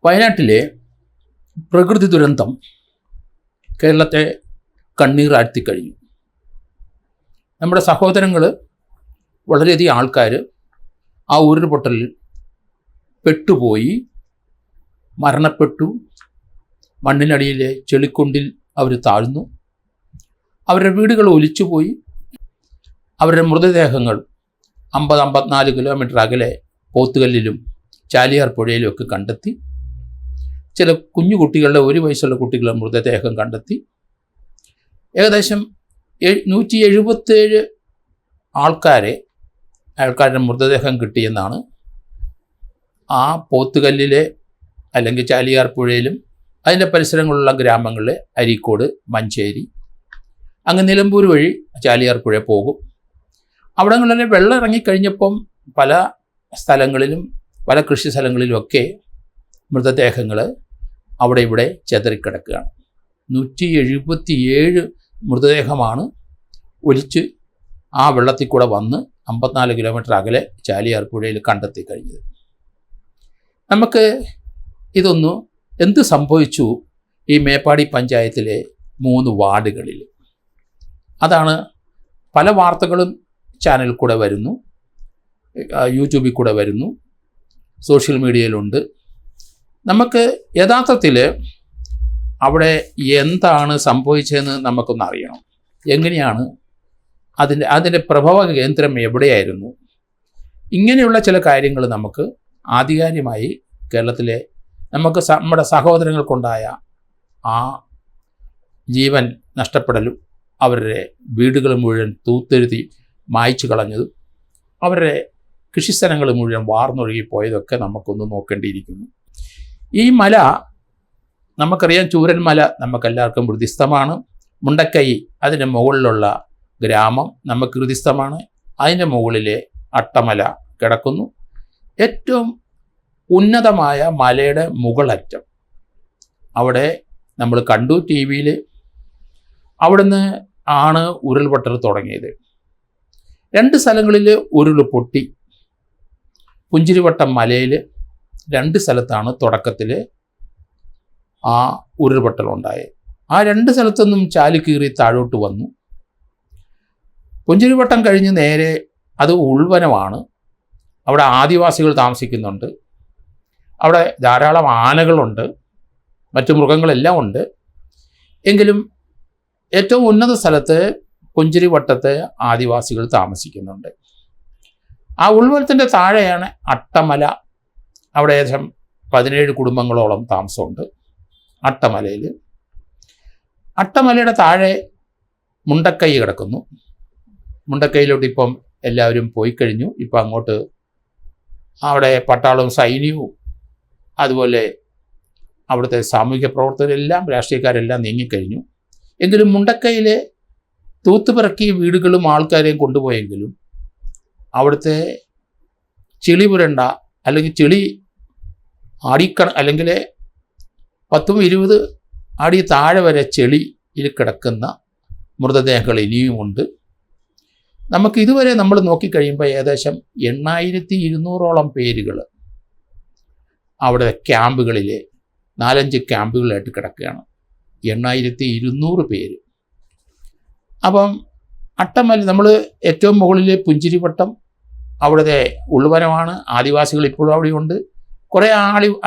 വയനാട്ടിലെ പ്രകൃതി ദുരന്തം കേരളത്തെ കണ്ണീറാഴ്ത്തിക്കഴിഞ്ഞു. നമ്മുടെ സഹോദരങ്ങൾ, വളരെയധികം ആൾക്കാർ ആ ഉരുൾപൊട്ടലിൽ പെട്ടുപോയി, മരണപ്പെട്ടു. മണ്ണിനടിയിലെ ചെളിക്കുണ്ടിൽ അവർ താഴ്ന്നു. അവരുടെ വീടുകൾ ഒലിച്ചുപോയി. അവരുടെ മൃതദേഹങ്ങൾ 50-54 കിലോമീറ്റർ അകലെ പോത്തുകല്ലിലും ചാലിയാർ പുഴയിലും ഒക്കെ കണ്ടെത്തി. ചില കുഞ്ഞു കുട്ടികളുടെ 1 വയസ്സുള്ള കുട്ടികളുടെ മൃതദേഹം കണ്ടെത്തി. ഏകദേശം 177 ആൾക്കാരുടെ മൃതദേഹം കിട്ടിയെന്നാണ് ആ പോത്തുകല്ലിലെ അല്ലെങ്കിൽ ചാലിയാർ പുഴയിലും അതിൻ്റെ പരിസരങ്ങളിലുള്ള ഗ്രാമങ്ങളിലെ അരീക്കോട്, മഞ്ചേരി, അങ്ങ് നിലമ്പൂർ വഴി ചാലിയാർ പുഴ പോകും. അവിടങ്ങളിൽ വെള്ളം ഇറങ്ങിക്കഴിഞ്ഞപ്പം പല സ്ഥലങ്ങളിലും, പല കൃഷി സ്ഥലങ്ങളിലുമൊക്കെ മൃതദേഹങ്ങൾ അവിടെ ഇവിടെ ചെതറിക്കിടക്കുകയാണ്. 177 മൃതദേഹമാണ് ഒലിച്ച് ആ വെള്ളത്തിൽ കൂടെ വന്ന് 54 കിലോമീറ്റർ അകലെ ചാലിയാർ പുഴയിൽ കണ്ടെത്തി കഴിഞ്ഞത്. നമുക്ക് ഇതൊന്ന് എന്ത് സംഭവിച്ചു ഈ മേപ്പാടി പഞ്ചായത്തിലെ 3 വാർഡുകളിൽ? അതാണ് പല വാർത്തകളും ചാനലിൽ കൂടെ വരുന്നു, യൂട്യൂബിൽ കൂടെ വരുന്നു, സോഷ്യൽ മീഡിയയിലുണ്ട്. നമുക്ക് യഥാർത്ഥത്തിൽ അവിടെ എന്താണ് സംഭവിച്ചതെന്ന് നമുക്കൊന്ന് അറിയണം. എങ്ങനെയാണ് അതിൻ്റെ പ്രഭവ കേന്ദ്രം എവിടെയായിരുന്നു? ഇങ്ങനെയുള്ള ചില കാര്യങ്ങൾ നമുക്ക് ആധികാരികമായി കേരളത്തിലെ നമ്മുടെ സഹോദരങ്ങൾക്കുണ്ടായ ആ ജീവൻ നഷ്ടപ്പെടലും അവരുടെ വീടുകൾ മുഴുവൻ തൂത്തെഴുതി മായ്ച്ചു കളഞ്ഞതും അവരുടെ കൃഷിസ്ഥലങ്ങൾ മുഴുവൻ വാർന്നൊഴുകിപ്പോയതൊക്കെ നമുക്കൊന്ന് നോക്കേണ്ടിയിരിക്കുന്നു. ഈ മല നമുക്കറിയാം, ചൂരൽമല നമുക്കെല്ലാവർക്കും ഹൃദിസ്ഥമാണ്. മുണ്ടക്കൈ അതിൻ്റെ മുകളിലുള്ള ഗ്രാമം നമുക്ക് ഹൃദിസ്ഥമാണ്. അതിൻ്റെ മുകളിലെ അട്ടമല കിടക്കുന്നു. ഏറ്റവും ഉന്നതമായ മലയുടെ മുകളറ്റം അവിടെ നമ്മൾ കണ്ടു TV-യിൽ. അവിടുന്ന് ആണ് ഉരുൾപൊട്ടൽ തുടങ്ങിയത്. 2 സ്ഥലങ്ങളിൽ ഉരുൾ പൊട്ടി. പുഞ്ചിരിവട്ടം മലയിൽ 2 സ്ഥലത്താണ് തുടക്കത്തിൽ ആ ഉരുൾപൊട്ടലുണ്ടായത്. ആ 2 സ്ഥലത്തൊന്നും ചാലി കീറി താഴോട്ട് വന്നു. പുഞ്ചിരിവട്ടം കഴിഞ്ഞ് നേരെ അത് ഉൾവനമാണ്. അവിടെ ആദിവാസികൾ താമസിക്കുന്നുണ്ട്. അവിടെ ധാരാളം ആനകളുണ്ട്, മറ്റു മൃഗങ്ങളെല്ലാം ഉണ്ട്. എങ്കിലും ഏറ്റവും ഉന്നത സ്ഥലത്ത് പുഞ്ചിരിവട്ടത്ത് ആദിവാസികൾ താമസിക്കുന്നുണ്ട്. ആ ഉൾവനത്തിൻ്റെ താഴെയാണ് അട്ടമല. അവിടെ ഏകദേശം 17 കുടുംബങ്ങളോളം താമസമുണ്ട് അട്ടമലയിൽ. അട്ടമലയുടെ താഴെ മുണ്ടക്കൈ കിടക്കുന്നു. മുണ്ടക്കൈയിലോട്ട് ഇപ്പം എല്ലാവരും പോയി കഴിഞ്ഞു. ഇപ്പം അങ്ങോട്ട് അവിടെ പട്ടാളവും സൈന്യവും അതുപോലെ അവിടുത്തെ സാമൂഹിക പ്രവർത്തകരെല്ലാം, രാഷ്ട്രീയക്കാരെല്ലാം നീങ്ങിക്കഴിഞ്ഞു. എങ്കിലും മുണ്ടക്കൈയിലെ തൂത്തുപിറക്കിയ വീടുകളും ആൾക്കാരെയും കൊണ്ടുപോയെങ്കിലും അവിടുത്തെ ചെളി പുരണ്ട അല്ലെങ്കിൽ ചെളി അല്ലെങ്കിൽ 10-20 അടി താഴെ വരെ ചെളിയിൽ കിടക്കുന്ന മൃതദേഹങ്ങൾ ഇനിയുമുണ്ട്. നമുക്ക് ഇതുവരെ നമ്മൾ നോക്കിക്കഴിയുമ്പോൾ ഏകദേശം 8200ഓളം പേരുകൾ അവിടെ ക്യാമ്പുകളിൽ 4-5 ക്യാമ്പുകളായിട്ട് കിടക്കുകയാണ്. 8200 പേര്. അപ്പം അട്ടമല നമ്മൾ ഏറ്റവും മുകളിൽ പുഞ്ചിരിവട്ടം, അവിടുത്തെ ഉൾവനമാണ്. ആദിവാസികൾ ഇപ്പോഴും അവിടെയുണ്ട്. കുറേ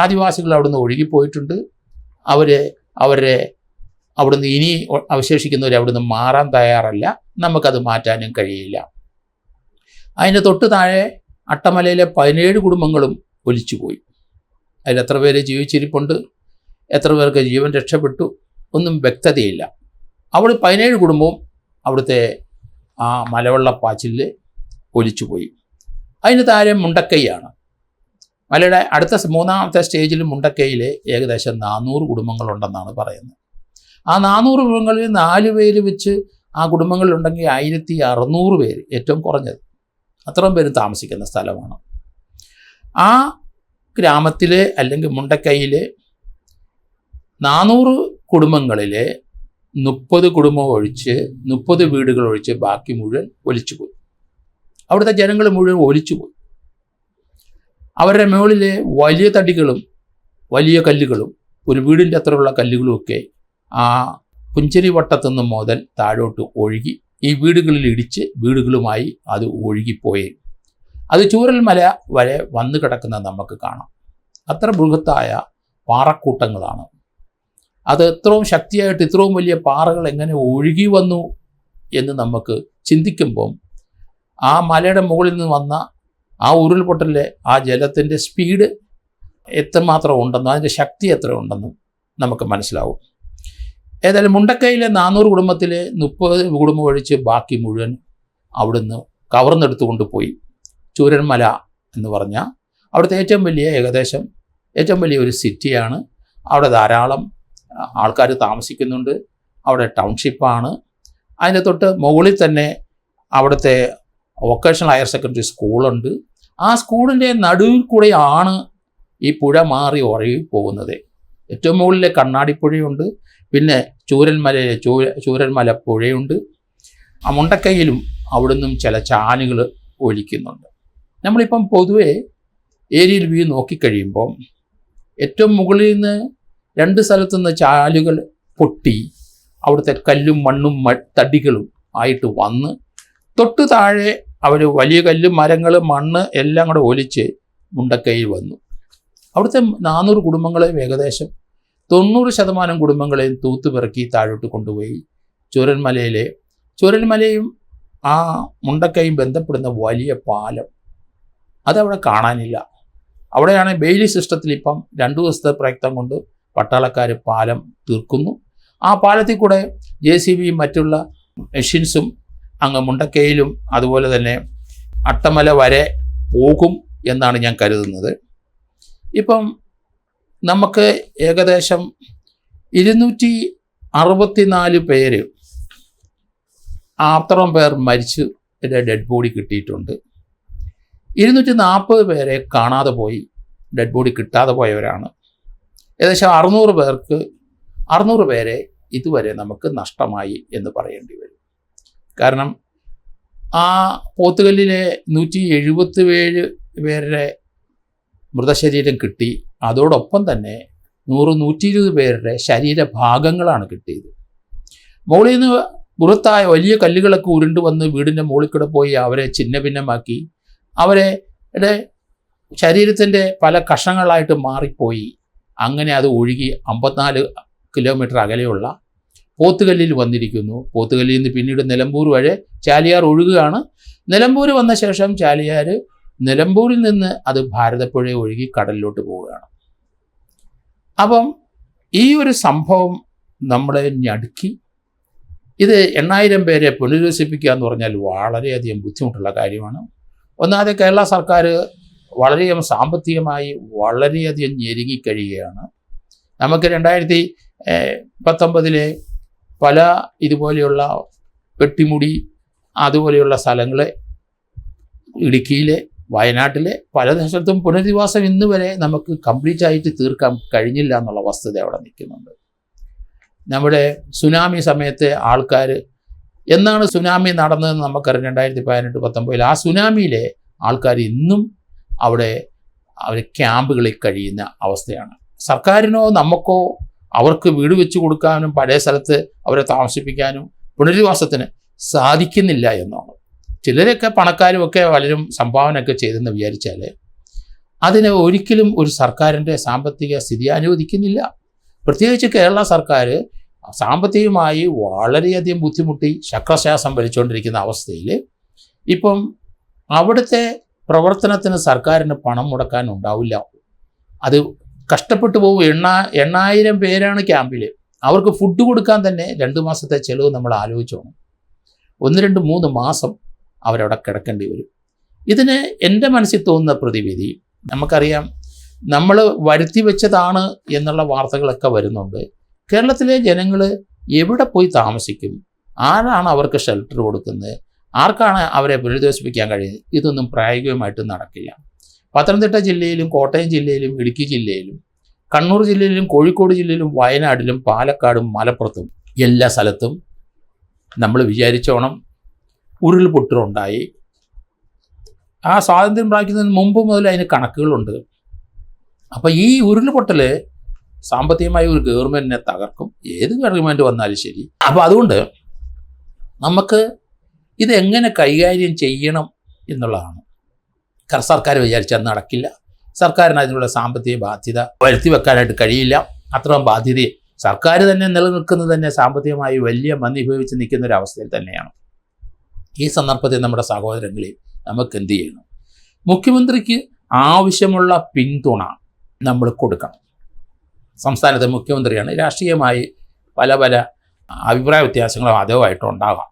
ആദിവാസികൾ അവിടുന്ന് ഒഴുകിപ്പോയിട്ടുണ്ട്. അവരെ അവിടുന്ന് ഇനി അവശേഷിക്കുന്നവർ അവിടുന്ന് മാറാൻ തയ്യാറല്ല. നമുക്കത് മാറ്റാനും കഴിയില്ല. അതിൻ്റെ തൊട്ട് താഴെ അട്ടമലയിലെ 17 കുടുംബങ്ങളും ഒലിച്ചുപോയി. അതിൽ എത്ര പേര് ജീവിച്ചിരിപ്പുണ്ട്, എത്ര പേർക്ക് ജീവൻ രക്ഷപ്പെട്ടു, ഒന്നും വ്യക്തതയില്ല. അവിടെ 17 കുടുംബവും അവിടുത്തെ ആ മലവെള്ളപ്പാച്ചിലിൽ ഒലിച്ചുപോയി. അതിന് താഴെ മുണ്ടക്കൈയാണ്. മലയുടെ അടുത്ത 3ാമത്തെ സ്റ്റേജിൽ മുണ്ടക്കൈയിൽ ഏകദേശം 400 കുടുംബങ്ങളുണ്ടെന്നാണ് പറയുന്നത്. ആ 400 കുടുംബങ്ങളിൽ 4 പേര് വെച്ച് ആ കുടുംബങ്ങളിലുണ്ടെങ്കിൽ 1600 പേര്, ഏറ്റവും കുറഞ്ഞത് അത്രയും പേര് താമസിക്കുന്ന സ്ഥലമാണ്. ആ ഗ്രാമത്തിൽ അല്ലെങ്കിൽ മുണ്ടക്കൈയിൽ 400 കുടുംബങ്ങളിൽ 30 കുടുംബം ഒഴിച്ച് 30 വീടുകൾ ഒഴിച്ച് ബാക്കി മുഴുവൻ ഒലിച്ചുപോയി. അവിടുത്തെ ജനങ്ങൾ മുഴുവൻ ഒലിച്ചുപോയി. അവരുടെ മുകളിൽ വലിയ തടികളും വലിയ കല്ലുകളും ഒരു വീടിൻ്റെ അത്രയുള്ള കല്ലുകളുമൊക്കെ ആ പുഞ്ചിരി വട്ടത്തുനിന്ന് മുതൽ താഴോട്ട് ഒഴുകി ഈ വീടുകളിൽ ഇടിച്ച് വീടുകളുമായി അത് ഒഴുകിപ്പോയി അത് ചൂരൽമല വരെ വന്നു കിടക്കുന്നത് നമുക്ക് കാണാം. അത്ര ബൃഹത്തായ പാറക്കൂട്ടങ്ങളാണ്. അത് എത്രയും ശക്തിയായിട്ട് ഇത്രയും വലിയ പാറകൾ എങ്ങനെ ഒഴുകി വന്നു എന്ന് നമുക്ക് ചിന്തിക്കുമ്പം ആ മലയുടെ മുകളിൽ നിന്ന് വന്ന ആ ഉരുൾപൊട്ടലിലെ ആ ജലത്തിൻ്റെ സ്പീഡ് എത്രമാത്രം ഉണ്ടെന്നും അതിൻ്റെ ശക്തി എത്ര ഉണ്ടെന്നും നമുക്ക് മനസ്സിലാവും. ഏതായാലും മുണ്ടക്കയിലെ 400 കുടുംബത്തിലെ 30 കുടുംബം ഒഴിച്ച് ബാക്കി മുഴുവൻ അവിടുന്ന് കവർന്നെടുത്തുകൊണ്ട് പോയി. ചൂരൽമല എന്ന് പറഞ്ഞാൽ അവിടുത്തെ ഏറ്റവും വലിയ ഒരു സിറ്റിയാണ്. അവിടെ ധാരാളം ആൾക്കാർ താമസിക്കുന്നുണ്ട്. അവിടെ ടൗൺഷിപ്പാണ്. അതിൻ്റെ തൊട്ട് മുകളിൽ തന്നെ അവിടുത്തെ വൊക്കേഷണൽ ഹയർ സെക്കൻഡറി സ്കൂളുണ്ട്. ആ സ്കൂളിൻ്റെ നടുവിൽ കൂടെയാണ് ഈ പുഴ മാറി ഒഴുകി പോകുന്നത്. ഏറ്റവും മുകളിലെ കണ്ണാടിപ്പുഴയുണ്ട്. പിന്നെ ചൂരൽമല പുഴയുണ്ട്. ആ മുണ്ടക്കയിലും അവിടുന്നും ചില ചാലുകൾ ഒലിക്കുന്നുണ്ട്. നമ്മളിപ്പം പൊതുവെ ഏരിയൽ വ്യൂ നോക്കിക്കഴിയുമ്പം ഏറ്റവും മുകളിൽ നിന്ന് 2 സ്ഥലത്തുനിന്ന് ചാലുകൾ പൊട്ടി അവിടുത്തെ കല്ലും മണ്ണും തടികളും ആയിട്ട് വന്ന് തൊട്ട് താഴെ അവർ വലിയ കല്ല്, മരങ്ങൾ, മണ്ണ് എല്ലാം കൂടെ ഒലിച്ച് മുണ്ടക്കയിൽ വന്നു. അവിടുത്തെ 400 കുടുംബങ്ങളെയും ഏകദേശം 90% കുടുംബങ്ങളെയും തൂത്തുപിറക്കി താഴോട്ട് കൊണ്ടുപോയി. ചൂരൽമലയും ആ മുണ്ടക്കയും ബന്ധപ്പെടുന്ന വലിയ പാലം അതവിടെ കാണാനില്ല. അവിടെയാണ് ബെയിലി സിസ്റ്റത്തിൽ ഇപ്പം 2 ദിവസത്തെ പ്രയത്നം കൊണ്ട് പട്ടാളക്കാർ പാലം തീർക്കുന്നു. ആ പാലത്തിൽ കൂടെ JCB മറ്റുള്ള മെഷീൻസും അങ്ങ് മുണ്ടക്കയിലും അതുപോലെ തന്നെ അട്ടമല വരെ പോകും എന്നാണ് ഞാൻ കരുതുന്നത്. ഇപ്പം നമുക്ക് ഏകദേശം 264 പേര് അത്രയും പേർ മരിച്ച് ഡെഡ് ബോഡി കിട്ടിയിട്ടുണ്ട്. 240 പേരെ കാണാതെ പോയി, ഡെഡ് ബോഡി കിട്ടാതെ പോയവരാണ്. ഏകദേശം 600 പേരെ ഇതുവരെ നമുക്ക് നഷ്ടമായി എന്ന് പറയേണ്ടി വരും. കാരണം ആ പോത്തുകല്ലിലെ 177 പേരുടെ മൃതശരീരം കിട്ടി. അതോടൊപ്പം തന്നെ 100-120 പേരുടെ ശരീരഭാഗങ്ങളാണ് കിട്ടിയത്. മുകളിൽ നിന്ന് ബൃഹത്തായ വലിയ കല്ലുകളൊക്കെ ഉരുണ്ട് വന്ന് വീടിൻ്റെ മുകളിൽ കൂടെ പോയി അവരെ ഛിന്ന ഭിന്നമാക്കി. അവരുടെ ശരീരത്തിൻ്റെ പല കഷണങ്ങളായിട്ട് മാറിപ്പോയി. അങ്ങനെ അത് ഒഴുകി 54 കിലോമീറ്റർ അകലെയുള്ള പോത്തുകല്ലിൽ വന്നിരിക്കുന്നു. പോത്തുകല്ലിൽ നിന്ന് പിന്നീട് നിലമ്പൂർ വഴി ചാലിയാർ ഒഴുകുകയാണ്. നിലമ്പൂർ വന്ന ശേഷം നിലമ്പൂരിൽ നിന്ന് അത് ഭാരതപ്പുഴ ഒഴുകി കടലിലോട്ട് പോവുകയാണ്. അപ്പം ഈ ഒരു സംഭവം നമ്മളെ ഞടുക്കി. ഇത് 8000 പേരെ പുനരധിവസിപ്പിക്കുക എന്ന് പറഞ്ഞാൽ വളരെയധികം ബുദ്ധിമുട്ടുള്ള കാര്യമാണ്. ഒന്നാമത് കേരള സർക്കാർ വളരെയധികം സാമ്പത്തികമായി വളരെയധികം ഞെരുങ്ങിക്കഴിയുകയാണ്. നമുക്ക് 2019 പല ഇതുപോലെയുള്ള പെട്ടിമുടി അതുപോലെയുള്ള സ്ഥലങ്ങൾ ഇടുക്കിയിലെ വയനാട്ടിലെ പല സ്ഥലത്തും പുനരധിവാസം ഇന്ന് വരെ നമുക്ക് കംപ്ലീറ്റ് ആയിട്ട് തീർക്കാൻ കഴിഞ്ഞില്ല എന്നുള്ള വസ്തുത അവിടെ നിൽക്കുന്നുണ്ട്. നമ്മുടെ സുനാമി സമയത്തെ ആൾക്കാർ എന്നാണ് സുനാമി നടന്നതെന്ന് നമുക്കറിയാം. 2018-19 ആ സുനാമിയിലെ ആൾക്കാർ ഇന്നും അവർ ക്യാമ്പുകളിൽ കഴിയുന്ന അവസ്ഥയാണ്. സർക്കാരിനോ നമുക്കോ അവർക്ക് വീട് വെച്ച് കൊടുക്കാനും പഴയ സ്ഥലത്ത് അവരെ താമസിപ്പിക്കാനും പുനരധിവാസത്തിന് സാധിക്കുന്നില്ല എന്നാണ്. ചിലരൊക്കെ പണക്കാരുമൊക്കെ പലരും സംഭാവനയൊക്കെ ചെയ്തെന്ന് വിചാരിച്ചാൽ അതിന് ഒരിക്കലും ഒരു സർക്കാരിൻ്റെ സാമ്പത്തിക സ്ഥിതി അനുവദിക്കുന്നില്ല. പ്രത്യേകിച്ച് കേരള സർക്കാർ സാമ്പത്തികമായി വളരെയധികം ബുദ്ധിമുട്ടി ശക്രശ്വാസം വലിച്ചുകൊണ്ടിരിക്കുന്ന അവസ്ഥയിൽ ഇപ്പം അവിടുത്തെ പ്രവർത്തനത്തിന് സർക്കാരിന് പണം മുടക്കാൻ ഉണ്ടാവില്ല. അത് കഷ്ടപ്പെട്ടു പോകും. 8000 പേരാണ് ക്യാമ്പിൽ. അവർക്ക് ഫുഡ് കൊടുക്കാൻ തന്നെ 2 മാസത്തെ ചിലവ് നമ്മൾ ആലോചിച്ചോണം. 1-2-3 മാസം അവരവിടെ കിടക്കേണ്ടി വരും. ഇതിന് എൻ്റെ മനസ്സിൽ തോന്നുന്ന പ്രതിവിധി നമുക്കറിയാം. നമ്മൾ വരുത്തി വെച്ചതാണ് എന്നുള്ള വാർത്തകളൊക്കെ വരുന്നുണ്ട്. കേരളത്തിലെ ജനങ്ങൾ എവിടെ പോയി താമസിക്കും? ആരാണ് അവർക്ക് ഷെൽട്ടർ കൊടുക്കുന്നത്? ആർക്കാണ് അവരെ പുനരധിവസിപ്പിക്കാൻ കഴിയുന്നത്? ഇതൊന്നും പ്രായോഗികമായിട്ട് നടക്കില്ല. പത്തനംതിട്ട ജില്ലയിലും കോട്ടയം ജില്ലയിലും ഇടുക്കി ജില്ലയിലും കണ്ണൂർ ജില്ലയിലും കോഴിക്കോട് ജില്ലയിലും വയനാട്ടിലും പാലക്കാടും മലപ്പുറത്തും എല്ലാ സ്ഥലത്തും നമ്മൾ വിചാരിച്ചോണം ഉരുൾപൊട്ടലുണ്ടായി. ആ സ്വാതന്ത്ര്യം പ്രാപിക്കുന്നതിന് മുമ്പ് മുതൽ അതിന് കണക്കുകളുണ്ട്. അപ്പോൾ ഈ ഉരുൾപൊട്ടൽ സാമ്പത്തികമായി ഒരു ഗവൺമെൻറ്റിനെ തകർക്കും, ഏത് ഗവൺമെൻറ് വന്നാലും ശരി. അപ്പോൾ അതുകൊണ്ട് നമുക്ക് ഇതെങ്ങനെ കൈകാര്യം ചെയ്യണം എന്നുള്ളതാണ്. സർക്കാർ വിചാരിച്ചാൽ നടക്കില്ല. സർക്കാരിന് അതിനുള്ള സാമ്പത്തിക ബാധ്യത വരുത്തി വെക്കാനായിട്ട് കഴിയില്ല. അത്രയും ബാധ്യത സർക്കാർ തന്നെ നിലനിൽക്കുന്നത് തന്നെ സാമ്പത്തികമായി വലിയ മന്ദീഭവിച്ച് നിൽക്കുന്ന ഒരു അവസ്ഥയിൽ തന്നെയാണ്. ഈ സന്ദർഭത്തിൽ നമ്മുടെ സഹോദരങ്ങളെ നമുക്ക് എന്ത് ചെയ്യണം? മുഖ്യമന്ത്രിക്ക് ആവശ്യമുള്ള പിന്തുണ നമ്മൾ കൊടുക്കണം. സംസ്ഥാനത്തെ മുഖ്യമന്ത്രിയാണ്. രാഷ്ട്രീയമായി പല പല അഭിപ്രായ വ്യത്യാസങ്ങളും അതേമായിട്ടുണ്ടാകാം,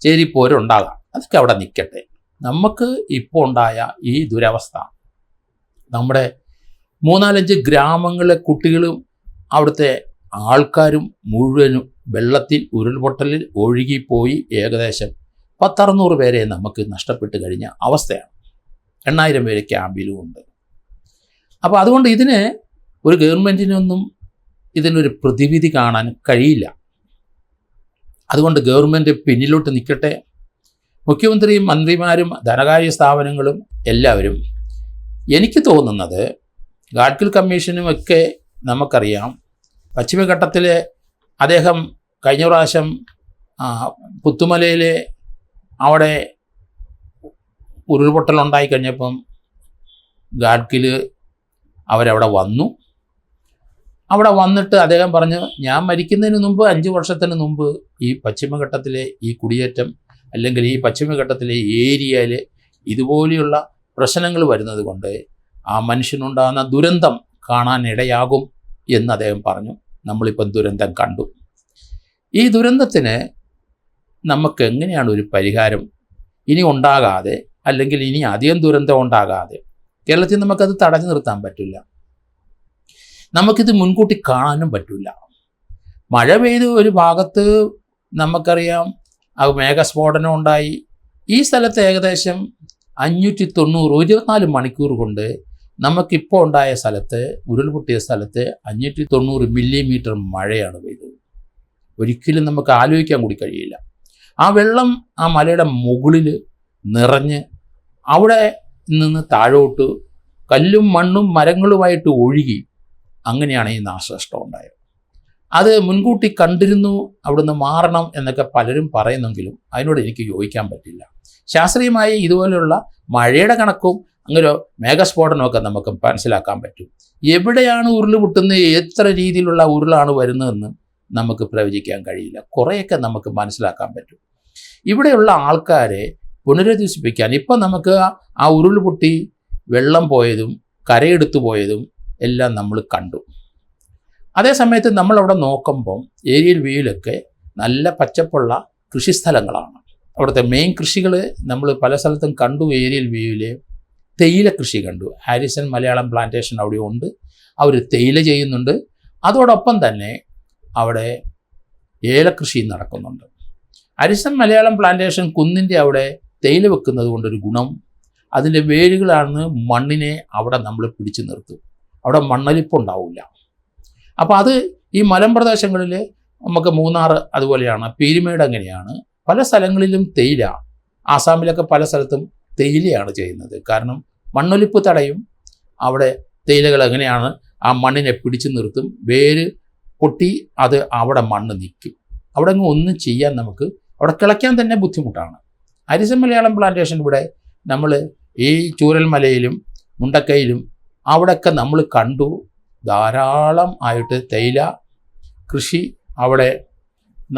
ചേരിപ്പോരുണ്ടാകാം, അതൊക്കെ അവിടെ നിൽക്കട്ടെ. നമുക്ക് ഇപ്പോൾ ഉണ്ടായ ഈ ദുരവസ്ഥ നമ്മുടെ 3-4 ഗ്രാമങ്ങളിലെ കുട്ടികളും അവിടുത്തെ ആൾക്കാരും മുഴുവനും വെള്ളത്തിൽ ഉരുൾപൊട്ടലിൽ ഒഴുകിപ്പോയി ഏകദേശം 10-600 പേരെ നമുക്ക് നഷ്ടപ്പെട്ട് കഴിഞ്ഞ അവസ്ഥയാണ്. 8000 പേര് ക്യാമ്പിലും ഉണ്ട്. അപ്പോൾ അതുകൊണ്ട് ഇതിന് ഒരു ഗവൺമെൻറ്റിനൊന്നും ഇതിനൊരു പ്രതിവിധി കാണാൻ കഴിയില്ല. അതുകൊണ്ട് ഗവൺമെൻറ് പിന്നിലോട്ട് നിൽക്കട്ടെ. മുഖ്യമന്ത്രിയും മന്ത്രിമാരും ധനകാര്യ സ്ഥാപനങ്ങളും എല്ലാവരും, എനിക്ക് തോന്നുന്നത് ഗാഡ്ഗിൽ കമ്മീഷനും ഒക്കെ നമുക്കറിയാം, പശ്ചിമഘട്ടത്തിൽ അദ്ദേഹം കഴിഞ്ഞ പ്രാവശ്യം പുത്തുമലയിൽ അവിടെ ഉരുൾപൊട്ടലുണ്ടായി കഴിഞ്ഞപ്പം ഗാഡ്ഗിൽ അവരവിടെ വന്നു. അവിടെ വന്നിട്ട് അദ്ദേഹം പറഞ്ഞു, ഞാൻ മരിക്കുന്നതിന് മുമ്പ് 5 വർഷത്തിന് മുമ്പ് ഈ പശ്ചിമഘട്ടത്തിലെ ഈ കുടിയേറ്റം അല്ലെങ്കിൽ ഈ പശ്ചിമഘട്ടത്തിലെ ഏരിയയിൽ ഇതുപോലെയുള്ള പ്രശ്നങ്ങൾ വരുന്നത് കൊണ്ട് ആ മനുഷ്യനുണ്ടാകുന്ന ദുരന്തം കാണാനിടയാകും എന്ന് അദ്ദേഹം പറഞ്ഞു. നമ്മളിപ്പം ദുരന്തം കണ്ടു. ഈ ദുരന്തത്തിന് നമുക്ക് എങ്ങനെയാണ് ഒരു പരിഹാരം ഇനി ഉണ്ടാകാതെ, അല്ലെങ്കിൽ ഇനി അധികം ദുരന്തം ഉണ്ടാകാതെ? കേരളത്തിൽ നമുക്കത് തടഞ്ഞു നിർത്താൻ പറ്റില്ല. നമുക്കിത് മുൻകൂട്ടി കാണാനും പറ്റില്ല. മഴ പെയ്ത് ഒരു ഭാഗത്ത് നമുക്കറിയാം മേഘസ്ഫോടനം ഉണ്ടായി. ഈ സ്ഥലത്ത് ഏകദേശം 590 24 മണിക്കൂർ കൊണ്ട് നമുക്കിപ്പോൾ ഉണ്ടായ സ്ഥലത്ത്, ഉരുൾപൊട്ടിയ സ്ഥലത്ത് 590 മില്ലിമീറ്റർ മഴയാണ് പെയ്തത്. ഒരിക്കലും നമുക്ക് ആലോചിക്കാൻ കൂടി കഴിയില്ല. ആ വെള്ളം ആ മലയുടെ മുകളിൽ നിറഞ്ഞ് അവിടെ നിന്ന് താഴോട്ട് കല്ലും മണ്ണും മരങ്ങളുമായിട്ട് ഒഴുകി. അങ്ങനെയാണ് ഈ നാശനഷ്ടം ഉണ്ടായത്. അത് മുൻകൂട്ടി കണ്ടിരുന്നു, അവിടുന്ന് മാറണം എന്നൊക്കെ പലരും പറയുന്നെങ്കിലും അതിനോട് എനിക്ക് യോജിക്കാൻ പറ്റില്ല. ശാസ്ത്രീയമായി ഇതുപോലെയുള്ള മഴയുടെ കണക്കും അങ്ങനെ മേഘസ്ഫോടനമൊക്കെ നമുക്ക് മനസ്സിലാക്കാൻ പറ്റും. എവിടെയാണ് ഉരുൾ പൊട്ടുന്നത്, എത്ര രീതിയിലുള്ള ഉരുളാണ് വരുന്നതെന്ന് നമുക്ക് പ്രവചിക്കാൻ കഴിയില്ല. കുറേയൊക്കെ നമുക്ക് മനസ്സിലാക്കാൻ പറ്റും. ഇവിടെയുള്ള ആൾക്കാരെ പുനരധിവസിപ്പിക്കാൻ ഇപ്പം നമുക്ക് ആ ഉരുൾ പൊട്ടി വെള്ളം പോയതും കരയെടുത്തു പോയതും എല്ലാം നമ്മൾ കണ്ടു. അതേസമയത്ത് നമ്മളവിടെ നോക്കുമ്പം ഏരിയൽ വ്യൂവിലൊക്കെ നല്ല പച്ചപ്പുള്ള കൃഷിസ്ഥലങ്ങളാണ്. അവിടുത്തെ മെയിൻ കൃഷികൾ നമ്മൾ പല സ്ഥലത്തും കണ്ടു. ഏരിയൽ വ്യൂവിൽ തേയില കൃഷി കണ്ടു. ഹാരിസൺ മലയാളം പ്ലാന്റേഷൻ അവിടെ ഉണ്ട്. അവർ തേയില ചെയ്യുന്നുണ്ട്. അതോടൊപ്പം തന്നെ അവിടെ ഏലകൃഷി നടക്കുന്നുണ്ട്. ഹാരിസൺ മലയാളം പ്ലാന്റേഷൻ കുന്നിൻ്റെ അവിടെ തേയില വെക്കുന്നത് കൊണ്ടൊരു ഗുണം, അതിൻ്റെ വേരുകളാണ് മണ്ണിനെ അവിടെ നമ്മൾ പിടിച്ചു നിർത്തും. അവിടെ മണ്ണൊലിപ്പുണ്ടാവില്ല. അപ്പോൾ അത് ഈ മലമ്പ്രദേശങ്ങളിൽ നമുക്ക് മൂന്നാർ അതുപോലെയാണ്, പീരുമേട് അങ്ങനെയാണ്. പല സ്ഥലങ്ങളിലും തേയില, ആസാമിലൊക്കെ പല സ്ഥലത്തും തേയിലയാണ് ചെയ്യുന്നത്. കാരണം മണ്ണൊലിപ്പ് തടയും. അവിടെ തേയിലകൾ എങ്ങനെയാണ് ആ മണ്ണിനെ പിടിച്ചു നിർത്തും. വേര് പൊട്ടി അത് അവിടെ മണ്ണ് നിൽക്കും. അവിടെ അങ്ങ് ഒന്നും ചെയ്യാൻ നമുക്ക് അവിടെ കിളയ്ക്കാൻ തന്നെ ബുദ്ധിമുട്ടാണ്. ഹാരിസൺ മലയാളം പ്ലാന്റേഷൻ ഇവിടെ നമ്മൾ ഈ ചൂരൽമലയിലും മുണ്ടക്കയിലും അവിടെയൊക്കെ നമ്മൾ കണ്ടു. ധാരാളം ആയിട്ട് തേയില കൃഷി അവിടെ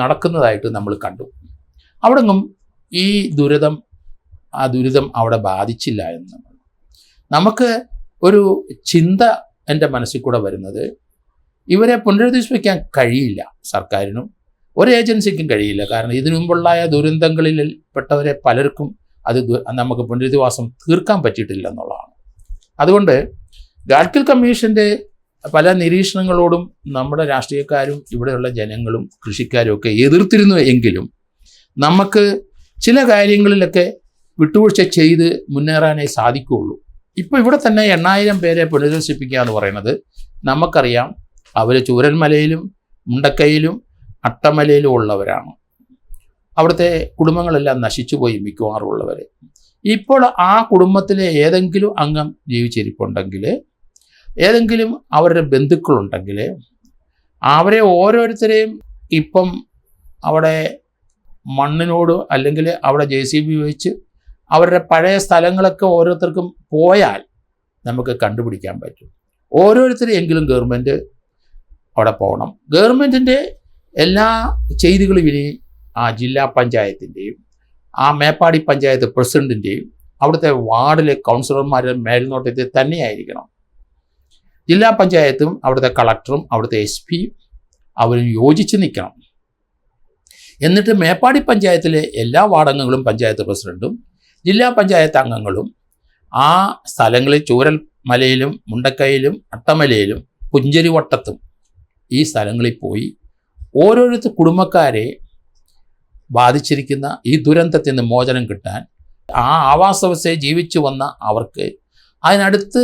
നടക്കുന്നതായിട്ട് നമ്മൾ കണ്ടു. അവിടെങ്ങും ഈ ദുരിതം അവിടെ ബാധിച്ചില്ല എന്ന് നമുക്ക് ഒരു ചിന്ത എൻ്റെ മനസ്സിൽ കൂടെ വരുന്നത്, ഇവരെ പുനരധിവസിപ്പിക്കാൻ കഴിയില്ല സർക്കാരിനും ഒരു ഏജൻസിക്കും കഴിയില്ല. കാരണം ഇതിനു മുമ്പുള്ളായ ദുരന്തങ്ങളിൽ പെട്ടവരെ പലർക്കും അത് നമുക്ക് പുനരധിവാസം തീർക്കാൻ പറ്റിയിട്ടില്ല എന്നുള്ളതാണ്. അതുകൊണ്ട് ഗാഡ്ഗിൽ കമ്മീഷൻ്റെ പല നിരീക്ഷണങ്ങളോടും നമ്മുടെ രാഷ്ട്രീയക്കാരും ഇവിടെയുള്ള ജനങ്ങളും കൃഷിക്കാരും ഒക്കെ എതിർത്തിരുന്നു എങ്കിലും നമുക്ക് ചില കാര്യങ്ങളിലൊക്കെ വിട്ടുവീഴ്ച ചെയ്ത് മുന്നേറാനേ സാധിക്കുകയുള്ളൂ. ഇപ്പോൾ ഇവിടെ തന്നെ 8000 പേരെ പുനരധിവസിപ്പിക്കുക എന്ന് പറയുന്നത് നമുക്കറിയാം. അവർ ചൂരൽമലയിലും മുണ്ടക്കയിലും അട്ടമലയിലും ഉള്ളവരാണ്. അവിടുത്തെ കുടുംബങ്ങളെല്ലാം നശിച്ചുപോയി മിക്കവാറുള്ളവർ. ഇപ്പോൾ ആ കുടുംബത്തിലെ ഏതെങ്കിലും അംഗം ജീവിച്ചിരിപ്പുണ്ടെങ്കിൽ ഏതെങ്കിലും അവരുടെ ബന്ധുക്കളുണ്ടെങ്കിൽ അവരെ ഓരോരുത്തരെയും ഇപ്പം അവിടെ മണ്ണിനോട് അല്ലെങ്കിൽ അവിടെ JCB വെച്ച് അവരുടെ പഴയ സ്ഥലങ്ങളൊക്കെ ഓരോരുത്തർക്കും പോയാൽ നമുക്ക് കണ്ടുപിടിക്കാൻ പറ്റും. ഓരോരുത്തരെയെങ്കിലും ഗവൺമെൻറ് അവിടെ പോകണം. ഗവൺമെൻറ്റിൻ്റെ എല്ലാ ചെയ്തികളും ഇനി ആ ജില്ലാ പഞ്ചായത്തിൻ്റെയും ആ മേപ്പാടി പഞ്ചായത്ത് പ്രസിഡൻറ്റിൻ്റെയും അവിടുത്തെ വാർഡിലെ കൗൺസിലർമാരുടെ മേൽനോട്ടത്തിൽ തന്നെയായിരിക്കണം. ജില്ലാ പഞ്ചായത്തും അവിടുത്തെ കളക്ടറും അവിടുത്തെ SP അവരും യോജിച്ച് നിൽക്കണം. എന്നിട്ട് മേപ്പാടി പഞ്ചായത്തിലെ എല്ലാ വാർഡംഗങ്ങളും പഞ്ചായത്ത് പ്രസിഡൻറ്റും ജില്ലാ പഞ്ചായത്ത് അംഗങ്ങളും ആ സ്ഥലങ്ങളിൽ ചൂരൽ മലയിലും മുണ്ടക്കയിലും അട്ടമലയിലും പുഞ്ചരിവട്ടത്തും ഈ സ്ഥലങ്ങളിൽ പോയി ഓരോരുത്തർ കുടുംബക്കാരെ ബാധിച്ചിരിക്കുന്ന ഈ ദുരന്തത്തിൽ നിന്ന് മോചനം കിട്ടാൻ ആ ആവാസ വ്യവസ്ഥയിൽ ജീവിച്ചു വന്ന അവർക്ക് അതിനടുത്ത്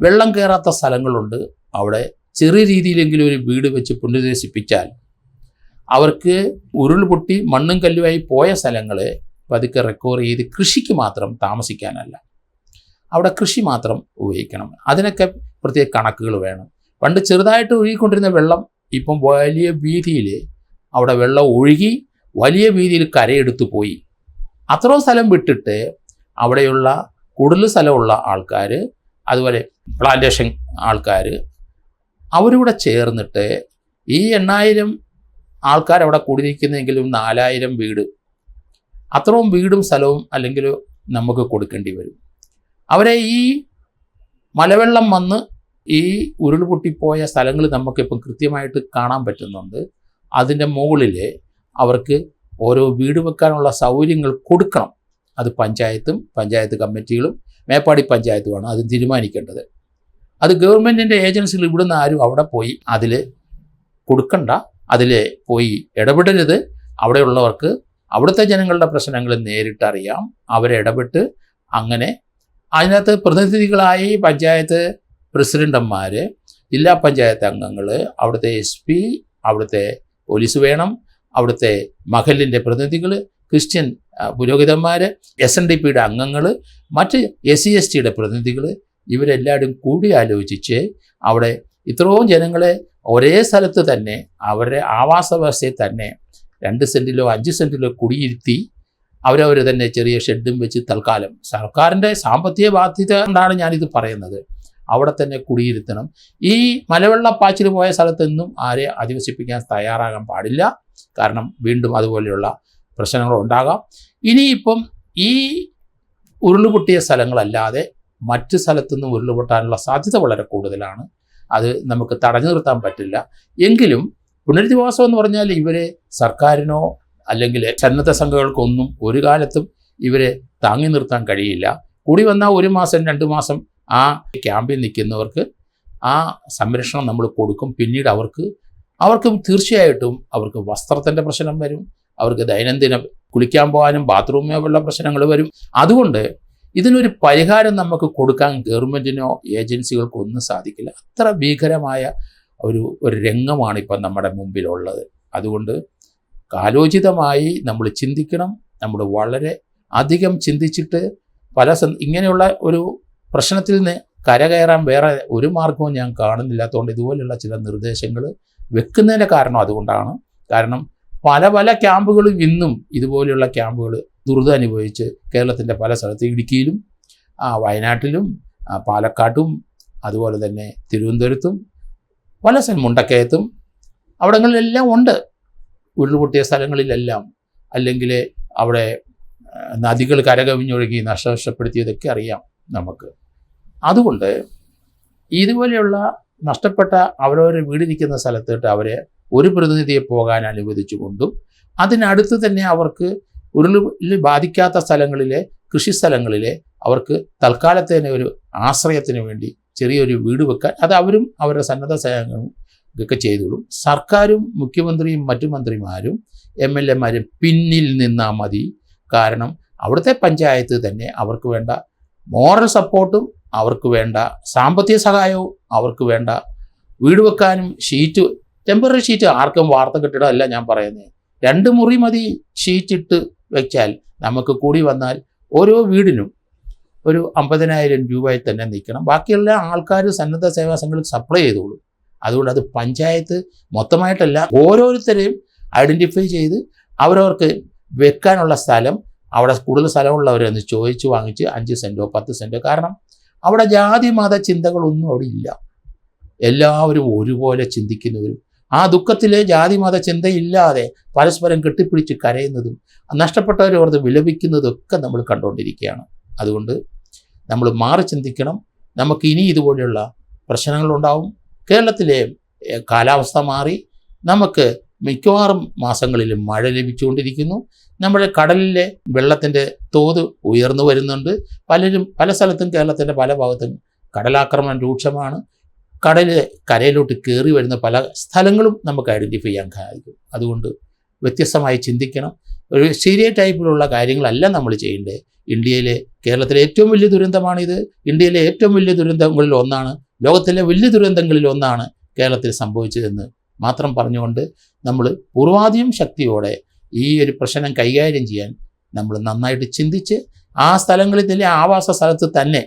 വെള്ളം കയറാത്ത സ്ഥലങ്ങളുണ്ട്. അവിടെ ചെറിയ രീതിയിലെങ്കിലും ഒരു വീട് വെച്ച് പുനരധിവസിപ്പിച്ചാൽ അവർക്ക് ഉരുൾപൊട്ടി മണ്ണും കല്ലുമായി പോയ സ്ഥലങ്ങളെ പതുക്കെ റിക്കവർ ചെയ്ത് കൃഷിക്ക് മാത്രം താമസിക്കാനല്ല, അവിടെ കൃഷി മാത്രം ഉപയോഗിക്കണം. അതിനൊക്കെ പ്രത്യേക കണക്കുകൾ വേണം. പണ്ട് ചെറുതായിട്ട് ഒഴുകിക്കൊണ്ടിരുന്ന വെള്ളം ഇപ്പം വലിയ വീതിയിൽ അവിടെ വെള്ളം ഒഴുകി വലിയ വീതിയിൽ കരയെടുത്തു പോയി. അത്രയും സ്ഥലം വിട്ടിട്ട് അവിടെയുള്ള കൂടുതൽ സ്ഥലമുള്ള ആൾക്കാർ, അതുപോലെ പ്ലാന്റേഷൻ ആൾക്കാർ, അവരിവിടെ ചേർന്നിട്ട് ഈ 8000 ആൾക്കാരവിടെ കൂടിയിരിക്കുന്നെങ്കിലും 4000 വീട്, അത്രയും വീടും സ്ഥലവും അല്ലെങ്കിൽ നമുക്ക് കൊടുക്കേണ്ടി വരും. അവരെ ഈ മലവെള്ളം വന്ന് ഈ ഉരുൾപൊട്ടിപ്പോയ സ്ഥലങ്ങൾ നമുക്കിപ്പം കൃത്യമായിട്ട് കാണാൻ പറ്റുന്നുണ്ട്. അതിൻ്റെ മുകളിൽ അവർക്ക് ഓരോ വീട് വെക്കാനുള്ള സൗകര്യങ്ങൾ കൊടുക്കണം. അത് പഞ്ചായത്തും പഞ്ചായത്ത് കമ്മിറ്റികളും മേപ്പാടി പഞ്ചായത്തുമാണ് അത് തീരുമാനിക്കേണ്ടത്. അത് ഗവൺമെൻറ്റിൻ്റെ ഏജൻസികൾ ഇവിടുന്ന് ആരും അവിടെ പോയി അതിൽ കൊടുക്കണ്ട, അതിൽ പോയി ഇടപെടരുത്. അവിടെയുള്ളവർക്ക് അവിടുത്തെ ജനങ്ങളുടെ പ്രശ്നങ്ങൾ നേരിട്ടറിയാം. അവരെ ഇടപെട്ട് അങ്ങനെ അതിനകത്ത് പ്രതിനിധികളായി പഞ്ചായത്ത് പ്രസിഡന്റന്മാർ, ജില്ലാ പഞ്ചായത്ത് അംഗങ്ങൾ, അവിടുത്തെ SP, അവിടുത്തെ പോലീസ് വേണം, അവിടുത്തെ മഹലിൻ്റെ പ്രതിനിധികൾ, ക്രിസ്ത്യൻ പുരോഹിതന്മാർ, SNDPയുടെ അംഗങ്ങൾ, മറ്റ് SC/STയുടെ പ്രതിനിധികൾ, ഇവരെല്ലാവരും കൂടി ആലോചിച്ച് അവിടെ ഇത്രയും ജനങ്ങളെ ഒരേ സ്ഥലത്ത് തന്നെ അവരുടെ ആവാസ വ്യവസ്ഥയിൽ തന്നെ 2 സെൻറ്റിലോ 5 സെൻറ്റിലോ കുടിയിരുത്തി അവരവർ തന്നെ ചെറിയ ഷെഡും വെച്ച് തൽക്കാലം സർക്കാരിൻ്റെ സാമ്പത്തിക ബാധ്യത കൊണ്ടാണ് ഞാനിത് പറയുന്നത്, അവിടെ തന്നെ കുടിയിരുത്തണം. ഈ മലവെള്ളപ്പാച്ചിൽ പോയ സ്ഥലത്തൊന്നും ആരെ അധിവസിപ്പിക്കാൻ തയ്യാറാകാൻ പാടില്ല. കാരണം വീണ്ടും അതുപോലെയുള്ള പ്രശ്നങ്ങൾ ഉണ്ടാകാം. ഇനിയിപ്പം ഈ ഉരുളുപൊട്ടിയ സ്ഥലങ്ങളല്ലാതെ മറ്റ് സ്ഥലത്തുനിന്നും ഉരുളുപൊട്ടാനുള്ള സാധ്യത വളരെ കൂടുതലാണ്. അത് നമുക്ക് തടഞ്ഞു നിർത്താൻ പറ്റില്ല. എങ്കിലും പുനരധിവാസം എന്ന് പറഞ്ഞാൽ ഇവരെ സർക്കാരിനോ അല്ലെങ്കിൽ സന്നദ്ധ സംഘങ്ങൾക്കൊന്നും ഒരു കാലത്തും ഇവരെ താങ്ങി നിർത്താൻ കഴിയില്ല. കൂടി വന്നാൽ 1 മാസം 2 മാസം ആ ക്യാമ്പിൽ നിൽക്കുന്നവർക്ക് ആ സംരക്ഷണം നമ്മൾ കൊടുക്കും. പിന്നീട് അവർക്ക് തീർച്ചയായിട്ടും അവർക്ക് വസ്ത്രത്തിൻ്റെ പ്രശ്നം വരും, അവർക്ക് ദൈനംദിനം കുളിക്കാൻ പോകാനും ബാത്റൂമിലുള്ള പ്രശ്നങ്ങൾ വരും. അതുകൊണ്ട് ഇതിനൊരു പരിഹാരം നമുക്ക് കൊടുക്കാൻ ഗവൺമെൻറ്റിനോ ഏജൻസികൾക്കോ ഒന്നും സാധിക്കില്ല. അത്ര ഭീകരമായ ഒരു രംഗമാണ് ഇപ്പം നമ്മുടെ മുമ്പിലുള്ളത്. അതുകൊണ്ട് കാലോചിതമായി നമ്മൾ ചിന്തിക്കണം. നമ്മൾ വളരെ അധികം ചിന്തിച്ചിട്ട് ഇങ്ങനെയുള്ള ഒരു പ്രശ്നത്തിൽ നിന്ന് കരകയറാൻ വേറെ ഒരു മാർഗവും ഞാൻ കാണുന്നില്ലാത്തതുകൊണ്ട് ഇതുപോലെയുള്ള ചില നിർദ്ദേശങ്ങൾ വെക്കുന്നതിൻ്റെ കാരണം അതുകൊണ്ടാണ്. കാരണം പല ക്യാമ്പുകളും ഇന്നും ഇതുപോലെയുള്ള ക്യാമ്പുകൾ ദുരിതം അനുഭവിച്ച് കേരളത്തിൻ്റെ പല സ്ഥലത്തും ഇടുക്കിയിലും വയനാട്ടിലും പാലക്കാട്ടും അതുപോലെ തന്നെ തിരുവനന്തപുരത്തും പല മുണ്ടക്കയത്തും അവിടങ്ങളിലെല്ലാം ഉണ്ട്. ഉരുൾപൊട്ടിയ സ്ഥലങ്ങളിലെല്ലാം അല്ലെങ്കിൽ അവിടെ നദികൾ കരകവിഞ്ഞൊഴുകി നഷ്ടപ്പെടുത്തിയതൊക്കെ അറിയാം നമുക്ക്. അതുകൊണ്ട് ഇതുപോലെയുള്ള നഷ്ടപ്പെട്ട അവരവരെ വീടിരിക്കുന്ന സ്ഥലത്തോട്ട് അവരെ ഒരു പ്രതിനിധിയെ പോകാൻ അനുവദിച്ചുകൊണ്ടും അതിനടുത്ത് തന്നെ അവർക്ക് ഉരുളിൽ ബാധിക്കാത്ത സ്ഥലങ്ങളിലെ കൃഷിസ്ഥലങ്ങളിലെ അവർക്ക് തൽക്കാലത്തേനെ ഒരു ആശ്രയത്തിന് വേണ്ടി ചെറിയൊരു വീട് വെക്കാൻ അത് അവരും അവരുടെ സന്നദ്ധ സേവനങ്ങളും ഇതൊക്കെ ചെയ്തോളും. സർക്കാരും മുഖ്യമന്ത്രിയും മറ്റു മന്ത്രിമാരും MLAമാരും പിന്നിൽ നിന്നാൽ മതി. കാരണം അവിടുത്തെ പഞ്ചായത്ത് തന്നെ അവർക്ക് വേണ്ട മോറൽ സപ്പോർട്ടും അവർക്ക് വേണ്ട സാമ്പത്തിക സഹായവും അവർക്ക് വേണ്ട വീട് വെക്കാനും ടെമ്പററി ഷീറ്റ് ആർക്കും വാർത്ത കെട്ടിടമല്ല ഞാൻ പറയുന്നത്. 2 മുറി മതി ഷീറ്റിട്ട് വെച്ചാൽ നമുക്ക് കൂടി വന്നാൽ ഓരോ വീടിനും ഒരു 50,000 രൂപയിൽ തന്നെ നിൽക്കണം. ബാക്കിയുള്ള ആൾക്കാർ സന്നദ്ധ സേവാ സംഘങ്ങൾക്ക് സപ്ലൈ ചെയ്തോളൂ. അതുകൊണ്ട് അത് പഞ്ചായത്ത് മൊത്തമായിട്ടല്ല, ഓരോരുത്തരെയും ഐഡൻറ്റിഫൈ ചെയ്ത് അവരവർക്ക് വെക്കാനുള്ള സ്ഥലം, അവിടെ കൂടുതൽ സ്ഥലമുള്ളവരെന്ന് ചോദിച്ച് വാങ്ങിച്ച് 5 സെൻറ്റോ 10 സെൻറ്റോ. കാരണം അവിടെ ജാതി മത ചിന്തകളൊന്നും അവിടെ ഇല്ല. എല്ലാവരും ഒരുപോലെ ചിന്തിക്കുന്നവരും ആ ദുഃഖത്തിലെ ജാതി മത ചിന്തയില്ലാതെ പരസ്പരം കെട്ടിപ്പിടിച്ച് കരയുന്നതും നഷ്ടപ്പെട്ടവരെ ഓർത്ത് വിലപിക്കുന്നതൊക്കെ നമ്മൾ കണ്ടുകൊണ്ടിരിക്കുകയാണ്. അതുകൊണ്ട് നമ്മൾ മാറി ചിന്തിക്കണം. നമുക്ക് ഇനി ഇതുപോലെയുള്ള പ്രശ്നങ്ങളുണ്ടാവും. കേരളത്തിലെ കാലാവസ്ഥ മാറി, നമുക്ക് മിക്കവാറും മാസങ്ങളിലും മഴ ലഭിച്ചുകൊണ്ടിരിക്കുന്നു. നമ്മുടെ കടലിലെ വെള്ളത്തിൻ്റെ തോത് ഉയർന്നു വരുന്നുണ്ട്. പല സ്ഥലത്തും കേരളത്തിൻ്റെ പല ഭാഗത്തും കടലാക്രമണം രൂക്ഷമാണ്. കരയിലോട്ട് കയറി വരുന്ന പല സ്ഥലങ്ങളും നമുക്ക് ഐഡൻറ്റിഫൈ ചെയ്യാൻ സാധിക്കും. അതുകൊണ്ട് വ്യത്യസ്തമായി ചിന്തിക്കണം. ഒരു സീരിയ ടൈപ്പിലുള്ള കാര്യങ്ങളല്ല നമ്മൾ ചെയ്യേണ്ടത്. കേരളത്തിലെ ഏറ്റവും വലിയ ദുരന്തമാണിത്. ഇന്ത്യയിലെ ഏറ്റവും വലിയ ദുരന്തങ്ങളിൽ ഒന്നാണ്, ലോകത്തിലെ വലിയ ദുരന്തങ്ങളിൽ ഒന്നാണ് കേരളത്തിൽ സംഭവിച്ചതെന്ന് മാത്രം പറഞ്ഞുകൊണ്ട് നമ്മൾ പൂർവാധികം ശക്തിയോടെ ഈ ഒരു പ്രശ്നം കൈകാര്യം ചെയ്യാൻ നമ്മൾ നന്നായിട്ട് ചിന്തിച്ച് ആ സ്ഥലങ്ങളിൽ തന്നെ ആവാസ സ്ഥലത്ത് തന്നെ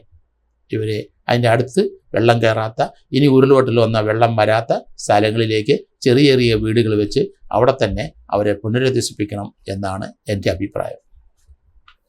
ഇവരെ അതിൻ്റെ അടുത്ത് വെള്ളം കയറാത്ത, ഇനി ഉരുൾപൊട്ടൽ വന്ന വെള്ളം വരാത്ത സ്ഥലങ്ങളിലേക്ക് ചെറിയ ചെറിയ വീടുകൾ വെച്ച് അവിടെ തന്നെ അവരെ പുനരധിവസിപ്പിക്കണം എന്നാണ് എൻ്റെ അഭിപ്രായം.